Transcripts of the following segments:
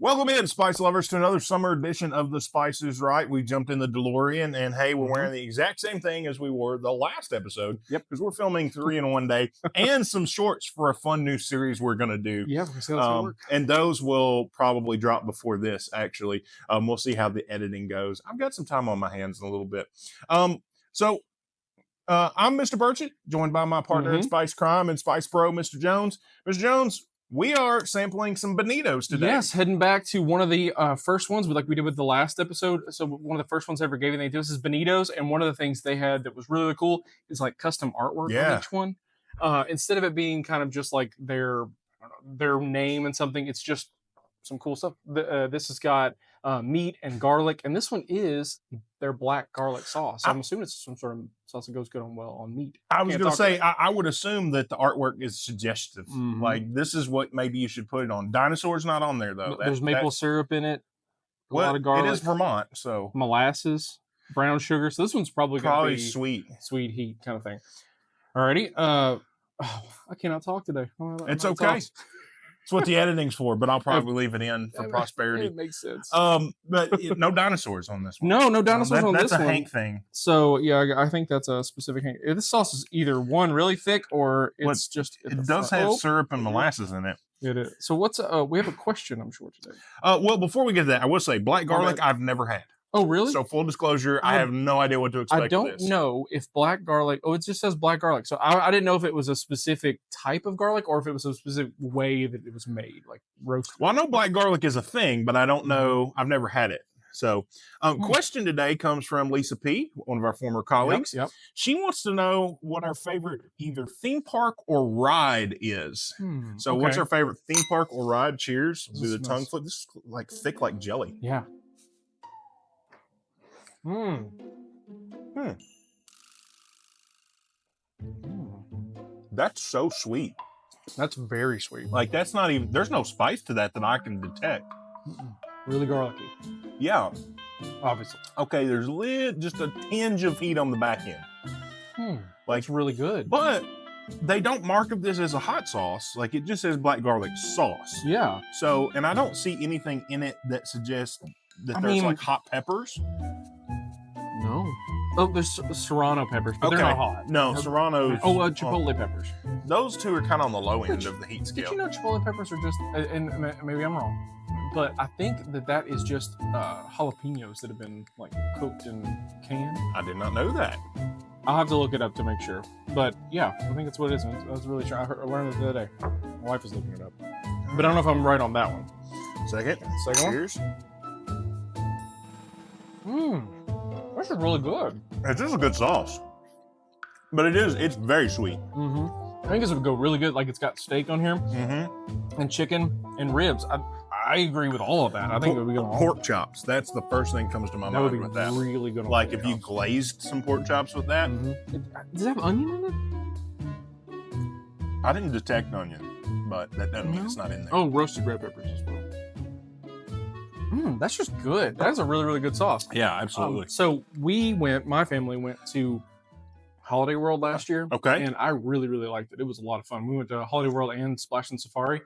Welcome in, Spice Lovers, to another summer edition of The Spice is Right. We jumped in the DeLorean, and hey, we're wearing the exact same thing as we wore the last episode. Yep. Because we're filming 3 in one day and some shorts for a fun new series we're going to do. Yeah, we'll see how it's gonna work. And those will probably drop before this, actually. We'll see how the editing goes. I've got some time on my hands in a little bit. I'm Mr. Burchett, joined by my partner in Spice Crime and Spice Pro, Mr. Jones. Mr. Jones, we are sampling some Benitos today. Yes, heading back to one of the first ones, like we did with the last episode. So one of the first ones I ever gave anything to us is Benitos, and one of the things they had that was really, really cool is like custom artwork on each one. Instead of it being kind of just like their name and something, it's just some cool stuff. This has got meat and garlic, and this one is their black garlic sauce. I'm assuming it's some sort of sauce that goes good on meat. I was going to say, I would assume that the artwork is suggestive. Like, this is what maybe you should put it on. Dinosaur's not on there, though. There's maple syrup in it, a lot of garlic. It is Vermont, so. Molasses, brown sugar. So this one's probably going to be sweet heat kind of thing. Alrighty. I cannot talk today. It's okay. It's what the editing's for, but I'll probably leave it in for prosperity. It makes sense. But no dinosaurs on this one. No dinosaurs on this one. That's a Hank thing. So yeah, I think that's a specific Hank. This sauce is either one really thick or it's just. It does have syrup and molasses in it. It is. So what's we have a question, I'm sure, today. Well, before we get to that, I will say black garlic I've never had. Oh, really? So full disclosure, I have no idea what to expect. I don't know if black garlic. Oh, it just says black garlic. So I didn't know if it was a specific type of garlic or if it was a specific way that it was made, like roasted. Well, I know black garlic is a thing, but I don't know. I've never had it. So, question today comes from Lisa P., one of our former colleagues. Yep. She wants to know what our favorite either theme park or ride is. So, what's our favorite theme park or ride? Cheers. Do the tongue flip. This is like thick like jelly. Yeah. That's so sweet. That's very sweet. Like, that's not even, there's no spice to that I can detect. Really garlicky. Yeah. Obviously. Okay, there's just a tinge of heat on the back end. Like, it's really good. But they don't market this as a hot sauce. Like, it just says black garlic sauce. Yeah. So, and I don't see anything in it that suggests that there's like hot peppers. No. Oh, there's serrano peppers, but they're not hot. No, serranos. Oh, chipotle peppers. Those two are kind of on the low end of the heat scale. Did you know chipotle peppers are just, and maybe I'm wrong, but I think that is just jalapenos that have been like cooked and canned. I did not know that. I'll have to look it up to make sure. But yeah, I think that's what it is. I was really sure. I learned it the other day. My wife was looking it up. But I don't know if I'm right on that one. Second Cheers. This is really good. It's just a good sauce. But it's very sweet. I think this would go really good. Like, it's got steak on here, and chicken and ribs. I agree with all of that. I think it would be good on pork chops. That's the first thing that comes to my mind with that. That would be really good on like if you glazed some pork chops with that. Does it have onion in it? I didn't detect onion, but that doesn't mean it's not in there. Oh, roasted red peppers as well. That's just good. That's a really, really good sauce. Yeah, absolutely. So my family went to Holiday World last year. Okay. And I really, really liked it. It was a lot of fun. We went to Holiday World and Splash and Safari.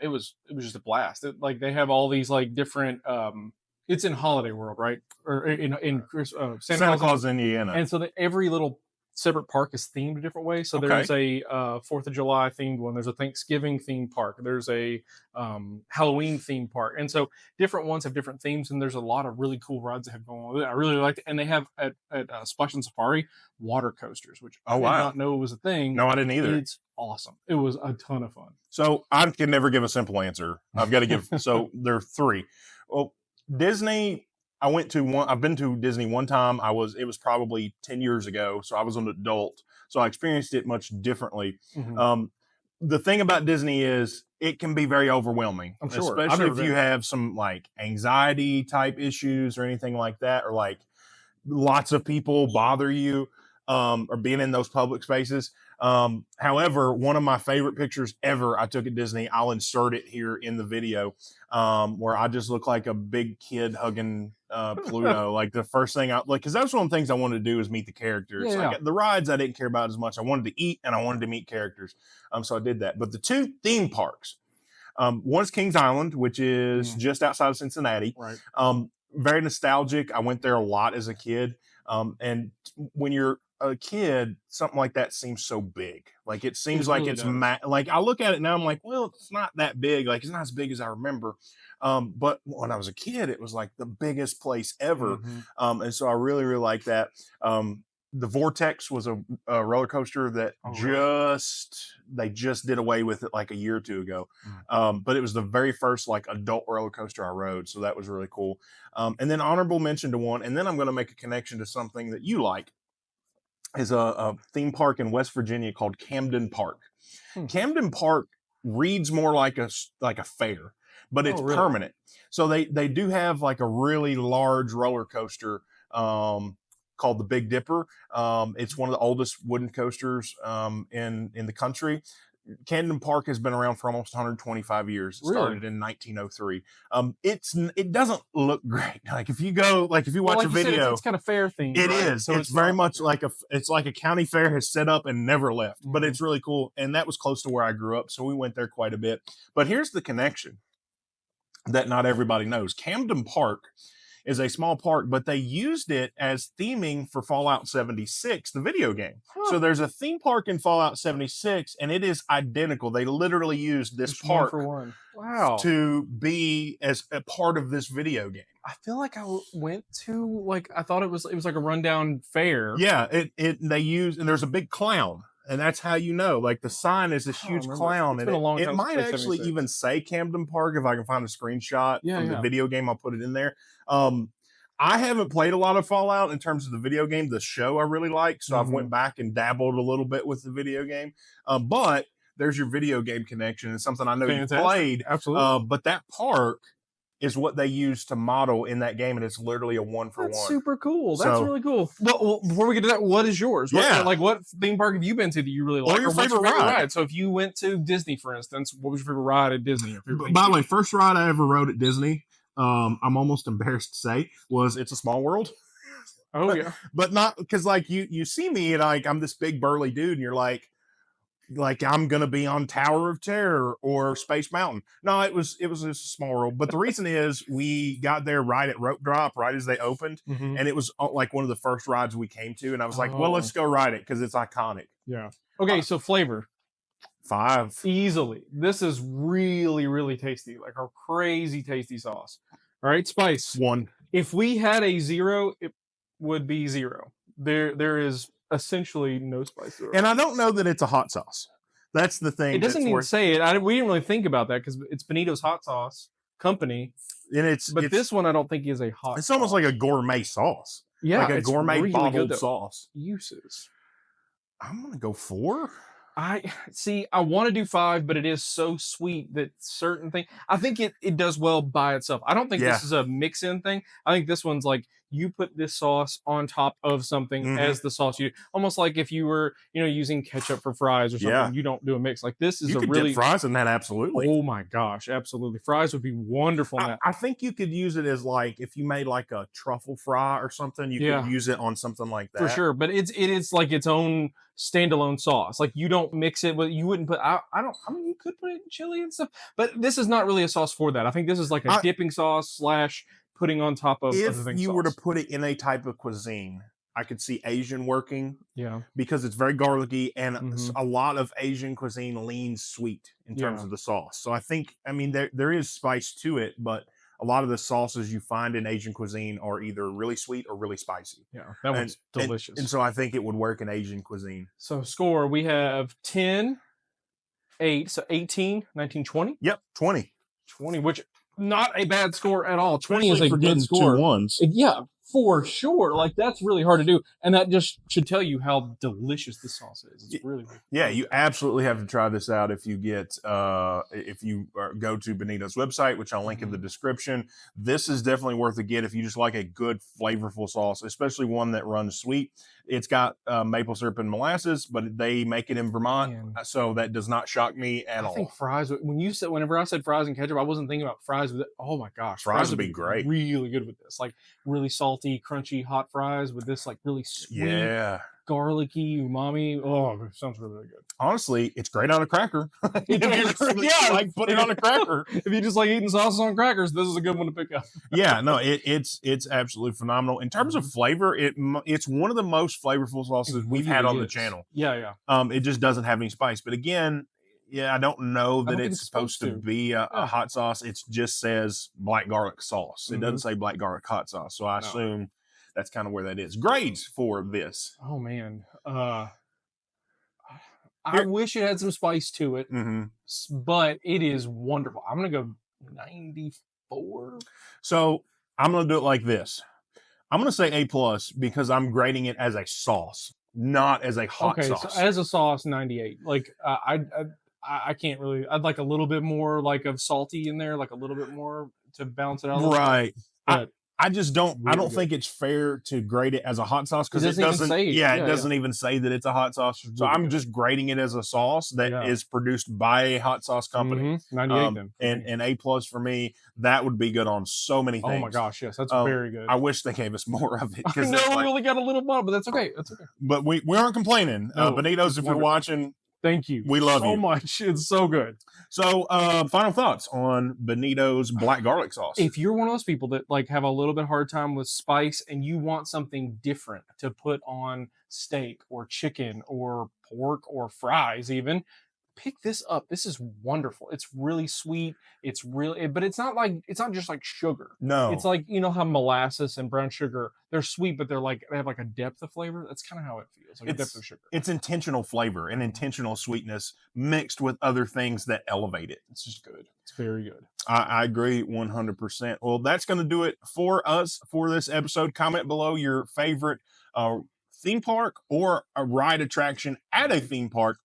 It was just a blast. Like, they have all these like different, it's in Holiday World, right? Or in Santa Claus, Indiana. And so every little separate park is themed a different way. So there's a 4th of July themed one. There's a Thanksgiving themed park. There's a Halloween themed park. And so different ones have different themes, and there's a lot of really cool rides that have going on with it. I really liked it. And they have at Splash and Safari water coasters, which I did not know was a thing. No, I didn't either. It's awesome. It was a ton of fun. So I can never give a simple answer. I've got to give, so there are 3. Well, Disney, I've been to Disney one time. It was probably 10 years ago. So I was an adult. So I experienced it much differently. The thing about Disney is it can be very overwhelming. I'm sure. Especially if you have some like anxiety type issues or anything like that, or like lots of people bother you, or being in those public spaces. However, one of my favorite pictures ever I took at Disney, I'll insert it here in the video, where I just look like a big kid hugging Pluto. Like, the first thing because that's one of the things I wanted to do is meet the characters. Like, the rides I didn't care about as much. I wanted to eat and I wanted to meet characters. So I did that. But the 2 theme parks, One's Kings Island, which is just outside of Cincinnati. Right. Very nostalgic. I went there a lot as a kid. And when you're a kid, something like that seems so big. Like it seems like really it's does. like I look at it now, I'm like, well, it's not that big. Like it's not as big as I remember. But when I was a kid, it was like the biggest place ever. And so I really, really like that. The Vortex was a roller coaster that they just did away with it like a year or two ago. But it was the very first like adult roller coaster I rode, so that was really cool. And then honorable mention to one, and then I'm going to make a connection to something that you like, is a theme park in West Virginia called Camden Park. Camden Park reads more like a fair, but it's permanent. So they do have like a really large roller coaster called the Big Dipper. It's one of the oldest wooden coasters in the country. Camden Park has been around for almost 125 years. It started in 1903. It doesn't look great. Like if you watch a video, it's kind of fair themed. It is. So it's very much like a county fair has set up and never left. But it's really cool. And that was close to where I grew up, so we went there quite a bit. But here's the connection that not everybody knows. Camden Park is a small park, but they used it as theming for Fallout 76, the video game. So there's a theme park in Fallout 76, and it is identical. They literally used this park to be as a part of this video game. I feel like I went to I thought it was like a rundown fair. Yeah, they use, and there's a big clown. And that's how you know. Like the sign is this huge clown, and it might actually even say Camden Park if I can find a screenshot from the video game. I'll put it in there. I haven't played a lot of Fallout in terms of the video game. The show I really like, so I've went back and dabbled a little bit with the video game. But there's your video game connection. It's something I know you played. Absolutely. But that park is what they use to model in that game, and it's literally a 1-for-1. That's super cool. That's really cool. Well, before we get to that, what is yours? What theme park have you been to that you really like? Or your favorite ride? So if you went to Disney, for instance, what was your favorite ride at Disney? By the way, first ride I ever rode at Disney, I'm almost embarrassed to say, was It's a Small World. Oh yeah. But not because like you see me and I'm this big burly dude, and you're like I'm gonna be on Tower of Terror or Space Mountain. No, it was just a small world. But the reason is we got there right at rope drop, right as they opened, and it was like one of the first rides we came to, and I was like, well, let's go ride it because it's iconic. Yeah. Okay, so flavor. 5. Easily. This is really, really tasty. Like a crazy tasty sauce. All right, spice. 1. If we had a 0, it would be 0. There is essentially no spice to it. And I don't know that it's a hot sauce. That's the thing. It doesn't even say it. We didn't really think about that because it's Benitos Hot Sauce Company. And this one I don't think is a hot It's almost like a gourmet sauce. Yeah. Like a gourmet really bottled sauce. Uses. I'm going to go 4. I want to do 5, but it is so sweet that certain things, I think it does well by itself. I don't think this is a mix-in thing. I think this one's like you put this sauce on top of something as the sauce. You almost like if you were using ketchup for fries or something. You don't do a mix. Like this is you could dip fries in that. Absolutely. Oh my gosh, absolutely. Fries would be wonderful in that. I think you could use it as like if you made like a truffle fry or something. You could use it on something like that for sure. But it is like its own standalone sauce. Like you don't mix it with. You wouldn't put. I mean, you could put it in chili and stuff, but this is not really a sauce for that. I think this is like a dipping sauce / putting on top of if other things. You were to put it in a type of cuisine, I could see Asian working. Yeah. Because it's very garlicky, and a lot of Asian cuisine leans sweet in terms of the sauce. So I mean, there is spice to it, but a lot of the sauces you find in Asian cuisine are either really sweet or really spicy. Yeah, that one's delicious. And so I think it would work in Asian cuisine. So score, we have 10, 8, so 18, 19, 20? Yep, 20. 20, which not a bad score at all. 20 is a good score. 2 1s. Yeah, for sure. Like that's really hard to do, and that just should tell you how delicious this sauce is. It's really you absolutely have to try this out if you go to Benito's website, which I'll link in the description. This is definitely worth a get if you just like a good flavorful sauce, especially one that runs sweet. It's got maple syrup and molasses, but they make it in Vermont, so that does not shock me at all. I think fries. Whenever I said fries and ketchup, I wasn't thinking about fries with it. Oh my gosh, fries would be great. Really good with this, like really salty, crunchy, hot fries with this, like really sweet. Yeah. garlicky umami. Oh, it sounds really, really good. Honestly, it's great on a cracker. Like put it on a cracker. If you just like eating sauces on crackers, this is a good one to pick up. Yeah, no, it's absolutely phenomenal in terms of flavor. It's one of the most flavorful sauces we've had on the channel. Yeah, yeah. It just doesn't have any spice, but again, yeah, I don't know that it's supposed to be a hot sauce. It just says black garlic sauce. It doesn't say black garlic hot sauce, so I assume that's kind of where that is. Grades for this. Oh man, I wish it had some spice to it, but it is wonderful. I'm gonna go 94. So I'm gonna do it like this. I'm gonna say A+ because I'm grading it as a sauce, not as a hot sauce. So as a sauce, 98. Like I can't really. I'd like a little bit more like of salty in there, like a little bit more to balance it out. Right. But I just don't. Really I don't think it's fair to grade it as a hot sauce because it doesn't. It doesn't even say that it's a hot sauce. So I'm just grading it as a sauce that is produced by a hot sauce company. 98 then. And A+ for me, that would be good on so many things. Oh my gosh, yes, that's very good. I wish they gave us more of it. I know we only got a little bottle, but that's okay. That's okay. But we aren't complaining. No, Benitos, if you're watching, thank you. We love you so much. It's so good. So, final thoughts on Benitos Black Garlic Sauce. If you're one of those people that like have a little bit hard time with spice and you want something different to put on steak or chicken or pork or fries even, pick this up. This is wonderful. It's really sweet. It's really, but it's not just like sugar. No. It's like, you know how molasses and brown sugar, they're sweet, but they have like a depth of flavor. That's kind of how it feels, like a depth of sugar. It's intentional flavor and intentional sweetness mixed with other things that elevate it. It's just good. It's very good. I agree 100%. Well, that's going to do it for us for this episode. Comment below your favorite theme park or a ride attraction at a theme park.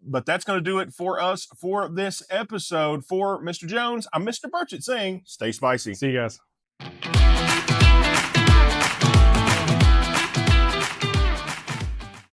But that's going to do it for us for this episode. For Mr. Jones, I'm Mr. Burchett saying, stay spicy. See you guys.